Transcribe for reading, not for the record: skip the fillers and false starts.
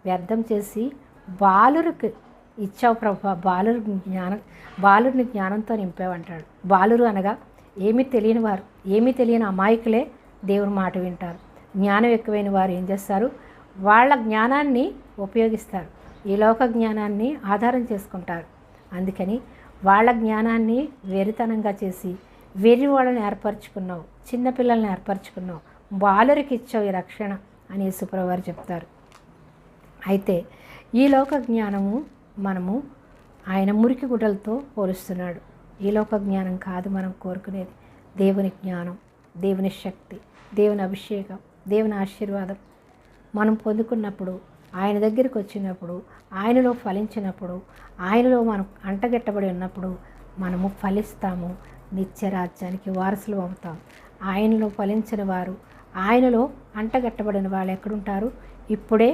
వ్యర్థం చేసి బాలురికి ఇచ్చావు ప్రభా, బాలురిని జ్ఞానంతో నింపావంటాడు. బాలురు అనగా ఏమీ తెలియని వారు, ఏమీ తెలియని అమాయకులే దేవుని మాట వింటారు. జ్ఞానం ఎక్కువైన వారు ఏం చేస్తారు? వాళ్ళ జ్ఞానాన్ని ఉపయోగిస్తారు, ఈ లోక జ్ఞానాన్ని ఆధారం చేసుకుంటారు. అందుకని వాళ్ళ జ్ఞానాన్ని వెరితనంగా చేసి వెర్రి వాళ్ళని ఏర్పరచుకున్నావు, చిన్నపిల్లల్ని ఏర్పరచుకున్నావు, బాలురికి ఇచ్చావు ఈ రక్షణ అని యేసుప్రభువు వారు చెప్తారు. అయితే ఈ లోక జ్ఞానము మనము ఆయన మురికి గుడ్డలతో పోలుస్తున్నాడు. ఈ లోక జ్ఞానం కాదు మనం కోరుకునేది, దేవుని జ్ఞానం, దేవుని శక్తి, దేవుని అభిషేకం, దేవుని ఆశీర్వాదం మనం పొందుకున్నప్పుడు, ఆయన దగ్గరికి వచ్చినప్పుడు, ఆయనలో ఫలించినప్పుడు, ఆయనలో మనం అంటగట్టబడి ఉన్నప్పుడు మనము ఫలిస్తాము, నిత్యరాజ్యానికి వారసులు అవుతాం. ఆయనలో ఫలించిన వారు, ఆయనలో అంటగట్టబడిన వాళ్ళు ఎక్కడుంటారు? ఇప్పుడే